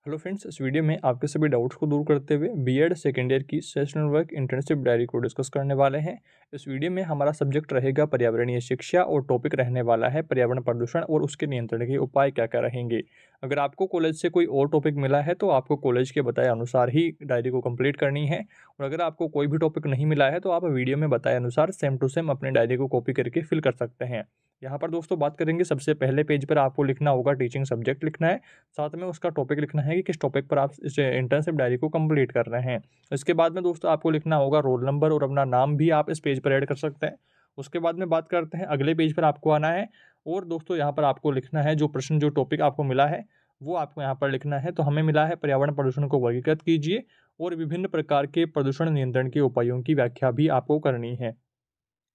Hello friends, इस video में आपके सभी डाउट्स को दूर करते हुए बीएड सेकेंड ईयर की सेशनल वर्क इंटर्नशिप डायरी को डिस्कस करने वाले हैं। इस वीडियो में हमारा सब्जेक्ट रहेगा पर्यावरणीय शिक्षा और टॉपिक रहने वाला है पर्यावरण प्रदूषण और उसके नियंत्रण के उपाय क्या क्या रहेंगे। अगर आपको कॉलेज से कोई और टॉपिक मिला है तो आपको कॉलेज के बताए अनुसार ही डायरी को कंप्लीट करनी है, और अगर आपको कोई भी टॉपिक नहीं मिला है तो आप वीडियो में बताए अनुसार सेम टू सेम अपने डायरी को कॉपी करके फिल कर सकते हैं। यहाँ पर दोस्तों बात करेंगे, सबसे पहले पेज पर आपको लिखना होगा टीचिंग सब्जेक्ट लिखना है, साथ में उसका टॉपिक लिखना है कि किस टॉपिक पर आप इस इंटर्नशिप डायरी को कंप्लीट कर रहे हैं। इसके बाद में दोस्तों आपको लिखना होगा रोल नंबर और अपना नाम भी आप इस पेज पर ऐड कर सकते हैं। उसके बाद में बात करते हैं, अगले पेज पर आपको आना है और दोस्तों यहाँ पर आपको लिखना है जो प्रश्न जो टॉपिक आपको मिला है वो आपको यहाँ पर लिखना है। तो हमें मिला है पर्यावरण प्रदूषण को वर्गीकृत कीजिए और विभिन्न प्रकार के प्रदूषण नियंत्रण के उपायों की व्याख्या भी आपको करनी है।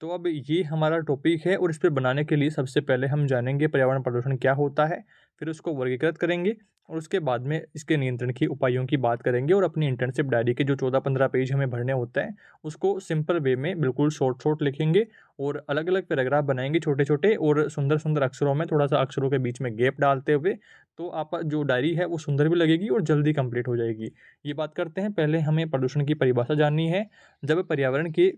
तो अब ये हमारा टॉपिक है और इस पे बनाने के लिए सबसे पहले हम जानेंगे पर्यावरण प्रदूषण क्या होता है, फिर उसको वर्गीकृत करेंगे और उसके बाद में इसके नियंत्रण की उपायों की बात करेंगे और अपनी इंटर्नशिप डायरी के जो 14-15 पेज हमें भरने होते हैं उसको सिंपल वे में बिल्कुल शॉर्ट शॉर्ट लिखेंगे और अलग अलग पैराग्राफ बनाएंगे छोटे छोटे और सुंदर सुंदर अक्षरों में, थोड़ा सा अक्षरों के बीच में गैप डालते हुए। तो आप जो डायरी है वो सुंदर भी लगेगी और जल्दी कंप्लीट हो जाएगी। ये बात करते हैं, पहले हमें प्रदूषण की परिभाषा जाननी है। जब पर्यावरण के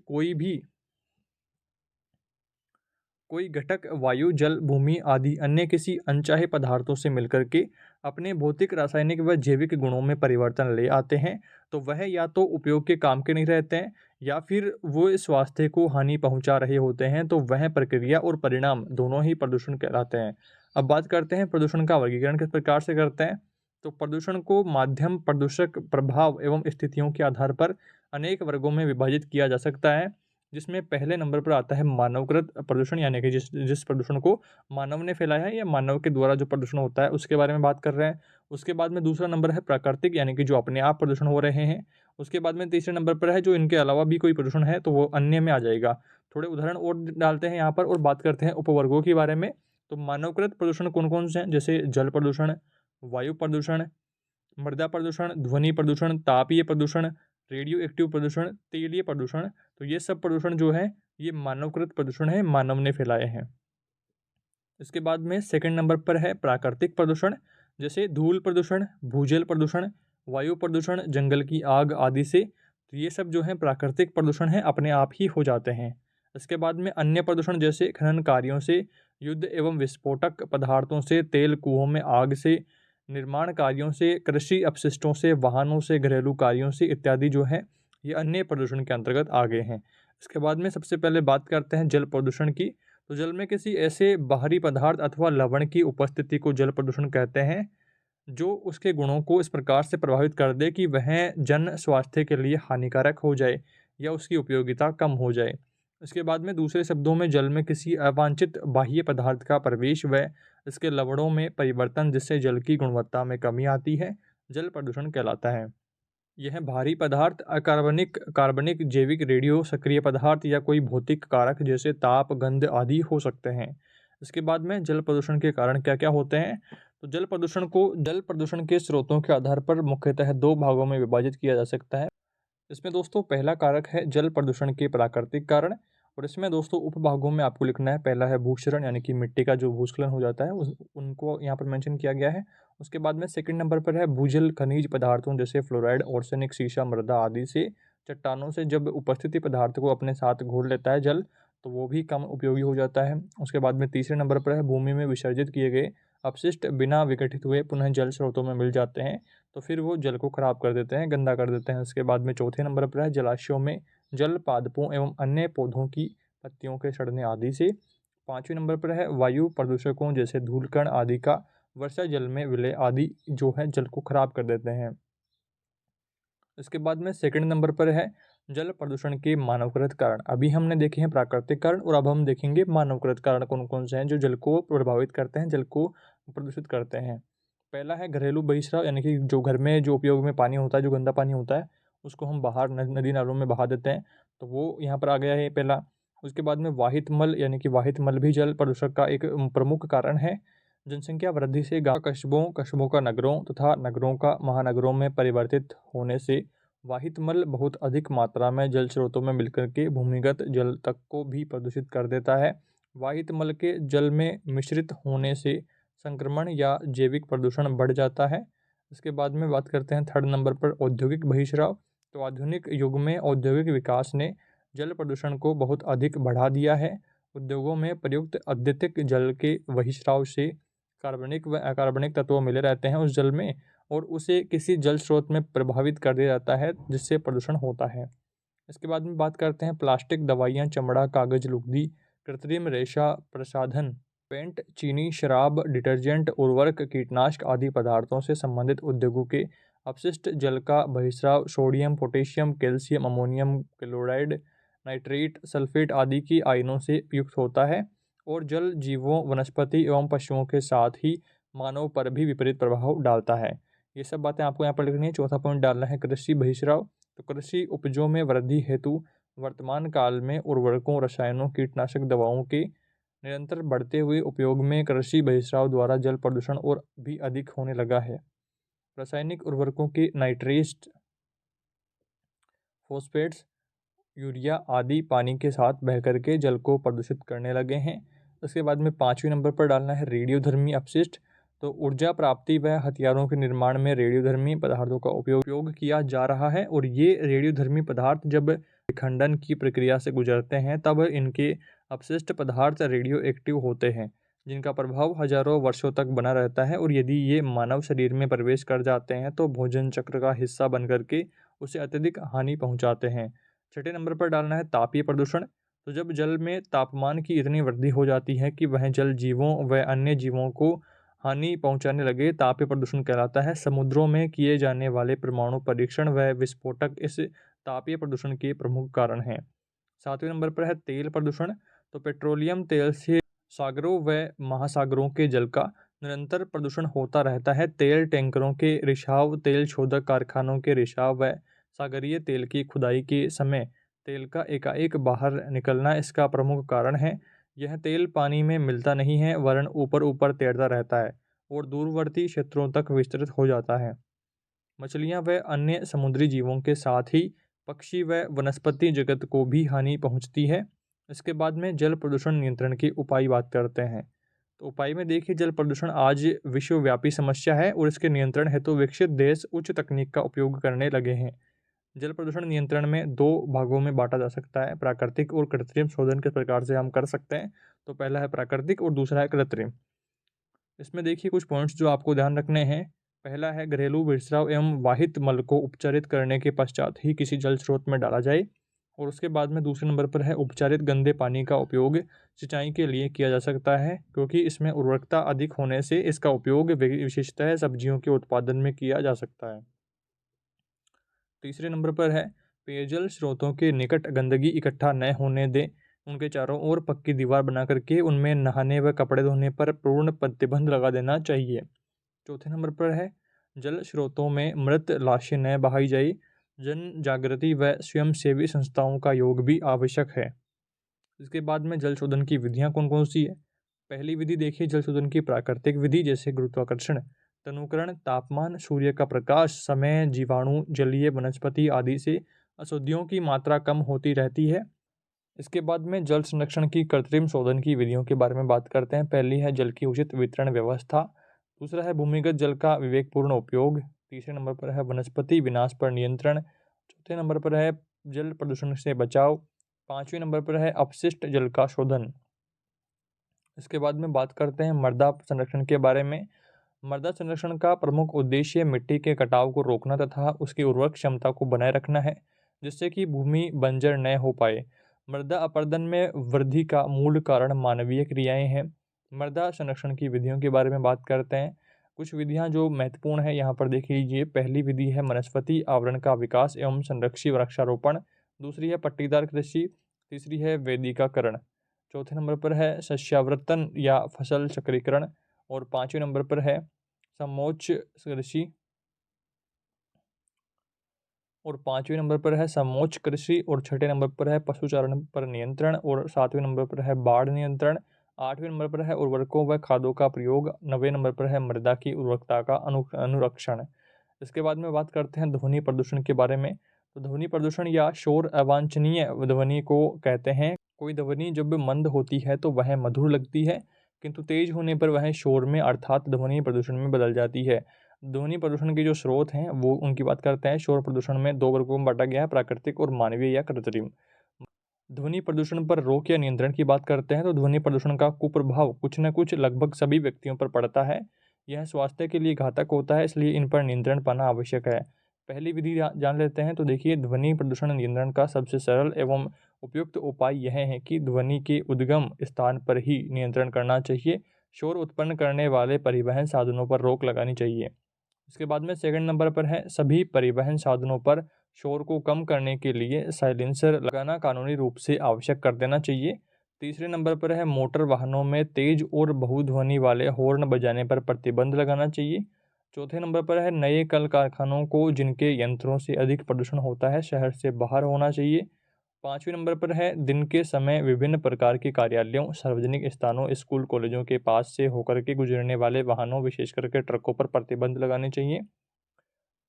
कोई घटक वायु, जल, भूमि आदि अन्य किसी अनचाहे पदार्थों से मिलकर के अपने भौतिक, रासायनिक व जैविक गुणों में परिवर्तन ले आते हैं, तो वह या तो उपयोग के काम के नहीं रहते हैं या फिर वो इस स्वास्थ्य को हानि पहुंचा रहे होते हैं, तो वह प्रक्रिया और परिणाम दोनों ही प्रदूषण कहलाते हैं। अब बात करते हैं प्रदूषण का वर्गीकरण किस प्रकार से करते हैं। तो प्रदूषण को माध्यम, प्रदूषक, प्रभाव एवं स्थितियों के आधार पर अनेक वर्गों में विभाजित किया जा सकता है, जिसमें पहले नंबर पर आता है मानवकृत प्रदूषण, यानी कि जिस जिस प्रदूषण को मानव ने फैलाया है या मानव के द्वारा जो प्रदूषण होता है उसके बारे में बात कर रहे हैं। उसके बाद में दूसरा नंबर है प्राकृतिक, यानी कि जो अपने आप प्रदूषण हो रहे हैं। उसके बाद में तीसरे नंबर पर है जो इनके अलावा भी कोई प्रदूषण है तो वो अन्य में आ जाएगा। थोड़े उदाहरण और डालते हैं यहाँ पर और बात करते हैं उपवर्गों के बारे में। तो मानवकृत प्रदूषण कौन कौन से हैं, जैसे जल प्रदूषण, वायु प्रदूषण, मृदा प्रदूषण, ध्वनि प्रदूषण, तापीय प्रदूषण, रेडियो एक्टिव प्रदूषण, तेलीय प्रदूषण। तो ये सब प्रदूषण जो है ये मानवकृत प्रदूषण है, मानव ने फैलाए हैं। इसके बाद में सेकंड नंबर पर है प्राकृतिक प्रदूषण, जैसे धूल प्रदूषण, भूजल प्रदूषण, वायु प्रदूषण, जंगल की आग आदि से। तो ये सब जो है प्राकृतिक प्रदूषण है, अपने आप ही हो जाते हैं। इसके बाद में अन्य प्रदूषण, जैसे खनन कार्यों से, युद्ध एवं विस्फोटक पदार्थों से, तेल कुओं में आग से, निर्माण कार्यों से, कृषि अपशिष्टों से, वाहनों से, घरेलू कार्यों से इत्यादि जो है ये अन्य प्रदूषण के अंतर्गत आ गए हैं। इसके बाद में सबसे पहले बात करते हैं जल प्रदूषण की। तो जल में किसी ऐसे बाहरी पदार्थ अथवा लवण की उपस्थिति को जल प्रदूषण कहते हैं, जो उसके गुणों को इस प्रकार से प्रभावित कर दे कि वह जन स्वास्थ्य के लिए हानिकारक हो जाए या उसकी उपयोगिता कम हो जाए। इसके बाद में दूसरे शब्दों में जल में किसी अवांछित बाह्य पदार्थ का प्रवेश व इसके लवणों में परिवर्तन, जिससे जल की गुणवत्ता में कमी आती है, जल प्रदूषण कहलाता है। यह भारी पदार्थ, अकार्बनिक, कार्बनिक, जैविक, रेडियो सक्रिय पदार्थ या कोई भौतिक कारक जैसे ताप, गंध आदि हो सकते हैं। इसके बाद में जल प्रदूषण के कारण क्या क्या होते हैं। तो जल प्रदूषण के स्रोतों के आधार पर मुख्यतः दो भागों में विभाजित किया जा सकता है। इसमें दोस्तों पहला कारक है जल प्रदूषण के प्राकृतिक कारण, और इसमें दोस्तों उपभागों में आपको लिखना है। पहला है भूक्षरण, यानी कि मिट्टी का जो भूस्खलन हो जाता है उनको यहाँ पर मेंशन किया गया है। उसके बाद में सेकंड नंबर पर है भूजल खनिज पदार्थों, जैसे फ्लोराइड, आर्सेनिक, सीसा, मृदा आदि से। चट्टानों से जब उपस्थिति पदार्थ को अपने साथ घोल लेता है जल, तो वो भी कम उपयोगी हो जाता है। उसके बाद में तीसरे नंबर पर है भूमि में विसर्जित किए गए अपशिष्ट बिना विघटित हुए पुनः जल स्रोतों में मिल जाते हैं, तो फिर वो जल को खराब कर देते हैं, गंदा कर देते हैं। उसके बाद में चौथे नंबर पर है जलाशयों में जल पादपों एवं अन्य पौधों की पत्तियों के सड़ने आदि से। पाँचवें नंबर पर है वायु प्रदूषकों, जैसे धूलकण आदि का वर्षा जल में विलय आदि जो है जल को खराब कर देते हैं। इसके बाद में सेकंड नंबर पर है जल प्रदूषण के मानवकृत कारण। अभी हमने देखे हैं प्राकृतिक कारण और अब हम देखेंगे मानवकृत कारण कौन कौन से हैं जो जल को प्रभावित करते हैं, जल को प्रदूषित करते हैं। पहला है घरेलू बहिस्राव, यानी कि जो घर में जो उपयोग में पानी होता है, जो गंदा पानी होता है उसको हम बाहर नदी नालों में बहा देते हैं, तो वो यहाँ पर आ गया है पहला। उसके बाद में वाहित मल, यानी कि वाहित मल भी जल प्रदूषण का एक प्रमुख कारण है। जनसंख्या वृद्धि से गाँव, कस्बों, कस्बों का नगरों तथा नगरों का महानगरों में परिवर्तित होने से वाहित मल बहुत अधिक मात्रा में जल स्रोतों में मिलकर के भूमिगत जल तक को भी प्रदूषित कर देता है। वाहित मल के जल में मिश्रित होने से संक्रमण या जैविक प्रदूषण बढ़ जाता है। इसके बाद में बात करते हैं थर्ड नंबर पर औद्योगिक बहिष्राव। तो आधुनिक युग में औद्योगिक विकास ने जल प्रदूषण को बहुत अधिक बढ़ा दिया है। उद्योगों में प्रयुक्त अत्यधिक जल के बहिष्राव से कार्बनिक व अकार्बनिक तत्व मिले रहते हैं उस जल में, और उसे किसी जल स्रोत में प्रभावित कर दिया जाता है, जिससे प्रदूषण होता है। इसके बाद में बात करते हैं प्लास्टिक, दवाइयाँ, चमड़ा, कागज, लुगदी, कृत्रिम रेशा प्रसाधन, पेंट, चीनी, शराब, डिटर्जेंट, उर्वरक, कीटनाशक आदि पदार्थों से संबंधित उद्योगों के अपशिष्ट जल का बहिस्राव sodium, potassium, calcium, ammonium chloride, nitrate, sulphate आदि की आयनों से युक्त होता है, और जल जीवों, वनस्पति एवं पशुओं के साथ ही मानव पर भी विपरीत प्रभाव डालता है। ये सब बातें आपको यहाँ पर लिखनी है। चौथा पॉइंट डालना है कृषि बहिष्राव। तो कृषि उपजों में वृद्धि हेतु वर्तमान काल में उर्वरकों, रसायनों, कीटनाशक दवाओं के निरंतर बढ़ते हुए उपयोग में कृषि बहिष्राव द्वारा जल प्रदूषण और भी अधिक होने लगा है। रासायनिक उर्वरकों के नाइट्रेट्स, फॉस्फेट्स, यूरिया आदि पानी के साथ बह करके जल को प्रदूषित करने लगे हैं। उसके बाद में पाँचवें नंबर पर डालना है रेडियोधर्मी अपशिष्ट। तो ऊर्जा प्राप्ति व हथियारों के निर्माण में रेडियोधर्मी पदार्थों का उपयोग किया जा रहा है, और ये रेडियोधर्मी पदार्थ जब विखंडन की प्रक्रिया से गुजरते हैं तब इनके अपशिष्ट पदार्थ रेडियो एक्टिव होते हैं, जिनका प्रभाव हजारों वर्षों तक बना रहता है, और यदि ये मानव शरीर में प्रवेश कर जाते हैं तो भोजन चक्र का हिस्सा बन करके उसे अत्यधिक हानि पहुंचाते हैं। छठे नंबर पर डालना है तापीय प्रदूषण। तो जब जल में तापमान की इतनी वृद्धि हो जाती है कि वह जल जीवों व अन्य जीवों को हानि पहुंचाने लगे, तापीय प्रदूषण कहलाता है। समुद्रों में किए जाने वाले परमाणु परीक्षण व विस्फोटक इस तापीय प्रदूषण के प्रमुख कारण हैं। सातवें नंबर पर है तेल प्रदूषण। तो पेट्रोलियम तेल से सागरों व महासागरों के जल का निरंतर प्रदूषण होता रहता है। तेल टैंकरों के रिसाव, तेल शोधक कारखानों के रिसाव व सागरीय तेल की खुदाई के समय तेल का एकाएक बाहर निकलना इसका प्रमुख कारण है। यह तेल पानी में मिलता नहीं है, वरन ऊपर ऊपर तैरता रहता है और दूरवर्ती क्षेत्रों तक विस्तृत हो जाता है। मछलियां व अन्य समुद्री जीवों के साथ ही पक्षी व वनस्पति जगत को भी हानि पहुंचती है। इसके बाद में जल प्रदूषण नियंत्रण के उपाय बात करते हैं। तो उपाय में देखिए, जल प्रदूषण आज विश्वव्यापी समस्या है और इसके नियंत्रण हेतु विकसित देश उच्च तकनीक का उपयोग करने लगे हैं। जल प्रदूषण नियंत्रण में दो भागों में बांटा जा सकता है, प्राकृतिक और कृत्रिम शोधन के प्रकार से हम कर सकते हैं। तो पहला है प्राकृतिक और दूसरा है कृत्रिम। इसमें देखिए कुछ पॉइंट्स जो आपको ध्यान रखने हैं। पहला है घरेलू विसराव एवं वाहित मल को उपचारित करने के पश्चात ही किसी जल स्रोत में डाला जाए। और उसके बाद में दूसरे नंबर पर है उपचारित गंदे पानी का उपयोग सिंचाई के लिए किया जा सकता है, क्योंकि इसमें उर्वरकता अधिक होने से इसका उपयोग विशेषतः सब्जियों के उत्पादन में किया जा सकता है। तीसरे नंबर पर है पेयजल स्रोतों के निकट गंदगी इकट्ठा न होने दें। उनके चारों ओर पक्की दीवार बना करके उनमें नहाने व कपड़े धोने पर पूर्ण प्रतिबंध लगा देना चाहिए। चौथे नंबर पर है जल स्रोतों में मृत लाशें न बहाई जाए। जन जागृति व स्वयंसेवी संस्थाओं का योग भी आवश्यक है। इसके बाद में जल शोधन की विधियां कौन कौन सी है। पहली विधि देखिए जल शोधन की प्राकृतिक विधि, जैसे गुरुत्वाकर्षण, तनुकरण, तापमान, सूर्य का प्रकाश, समय, जीवाणु, जलीय वनस्पति आदि से अशुद्धियों की मात्रा कम होती रहती है। इसके बाद में जल संरक्षण की कृत्रिम शोधन की विधियों के बारे में बात करते हैं। पहली है जल की उचित वितरण व्यवस्था। दूसरा है भूमिगत जल का विवेकपूर्ण उपयोग। तीसरे नंबर पर है वनस्पति विनाश पर नियंत्रण। चौथे नंबर पर है जल प्रदूषण से बचाव। पाँचवें नंबर पर है अपशिष्ट जल का शोधन। इसके बाद में बात करते हैं मृदा संरक्षण के बारे में। मृदा संरक्षण का प्रमुख उद्देश्य मिट्टी के कटाव को रोकना तथा उसकी उर्वरक क्षमता को बनाए रखना है, जिससे कि भूमि बंजर न हो पाए। मृदा अपरदन में वृद्धि का मूल कारण मानवीय क्रियाएं हैं। मृदा संरक्षण की विधियों के बारे में बात करते हैं। कुछ विधियां जो महत्वपूर्ण है यहाँ पर देख लीजिए। पहली विधि है वनस्पति आवरण का विकास एवं संरक्षी वृक्षारोपण। दूसरी है पट्टीदार कृषि। तीसरी है वेदिकाकरण। चौथे नंबर पर है सस्यावर्तन या फसल चक्रीकरण। और पाँचवें नंबर पर है समोच्च कृषि। और छठे नंबर पर है पशुचारण पर नियंत्रण। और सातवें नंबर पर है बाढ़ नियंत्रण। आठवें नंबर पर है उर्वरकों व खादों का प्रयोग। नवें नंबर पर है मृदा की उर्वरकता का अनुरक्षण। इसके बाद में बात करते हैं ध्वनि प्रदूषण के बारे में। तो ध्वनि प्रदूषण या शोर अवांछनीय ध्वनि को कहते हैं। कोई ध्वनि जब मंद होती है तो वह मधुर लगती है, किंतु तेज होने पर वह शोर में अर्थात ध्वनि प्रदूषण में बदल जाती है। ध्वनि प्रदूषण के जो स्रोत हैं वो उनकी बात करते हैं। शोर प्रदूषण में 2 वर्गों में बाँटा गया है, प्राकृतिक और मानवीय या कृत्रिम। ध्वनि प्रदूषण पर रोक या नियंत्रण की बात करते हैं तो ध्वनि प्रदूषण का कुप्रभाव कुछ न कुछ लगभग सभी व्यक्तियों पर पड़ता है। यह स्वास्थ्य के लिए घातक होता है, इसलिए इन पर नियंत्रण पाना आवश्यक है। पहली विधि जान लेते हैं तो देखिए, ध्वनि प्रदूषण नियंत्रण का सबसे सरल एवं उपयुक्त उपाय यह है कि ध्वनि के उद्गम स्थान पर ही नियंत्रण करना चाहिए। शोर उत्पन्न करने वाले परिवहन साधनों पर रोक लगानी चाहिए। उसके बाद में सेकंड नंबर पर है, सभी परिवहन साधनों पर शोर को कम करने के लिए साइलेंसर लगाना कानूनी रूप से आवश्यक कर देना चाहिए। तीसरे नंबर पर है, मोटर वाहनों में तेज और बहुध्वनि वाले हॉर्न बजाने पर प्रतिबंध लगाना चाहिए। चौथे नंबर पर है, नए कल कारखानों को जिनके यंत्रों से अधिक प्रदूषण होता है शहर से बाहर होना चाहिए। पाँचवें नंबर पर है, दिन के समय विभिन्न प्रकार के कार्यालयों, सार्वजनिक स्थानों, स्कूल कॉलेजों के पास से होकर के गुजरने वाले वाहनों विशेष करके ट्रकों पर प्रतिबंध लगाने चाहिए।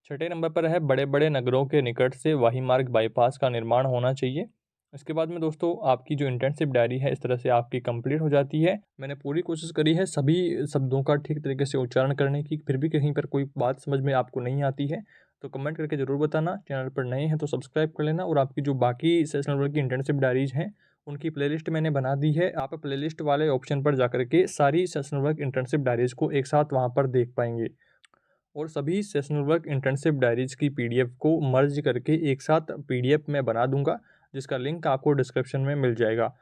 छठे नंबर पर है, बड़े बड़े नगरों के निकट से वाहिमार्ग बाईपास का निर्माण होना चाहिए। इसके बाद में दोस्तों, आपकी जो इंटर्नशिप डायरी है इस तरह से आपकी कंप्लीट हो जाती है। मैंने पूरी कोशिश करी है सभी शब्दों का ठीक तरीके से उच्चारण करने की, फिर भी कहीं पर कोई बात समझ में आपको नहीं आती है तो कमेंट करके ज़रूर बताना। चैनल पर नए हैं तो सब्सक्राइब कर लेना, और आपकी जो बाकी सेशनल वर्क की इंटर्नशिप डायरीज हैं उनकी प्लेलिस्ट मैंने बना दी है। आप प्लेलिस्ट वाले ऑप्शन पर जाकर के सारी सेशनल वर्क इंटर्नशिप डायरीज को एक साथ वहाँ पर देख पाएंगे, और सभी सेशनल वर्क इंटर्नशिप डायरीज की पीडीएफ को मर्ज करके एक साथ पीडीएफ में बना दूंगा, जिसका लिंक आपको डिस्क्रिप्शन में मिल जाएगा।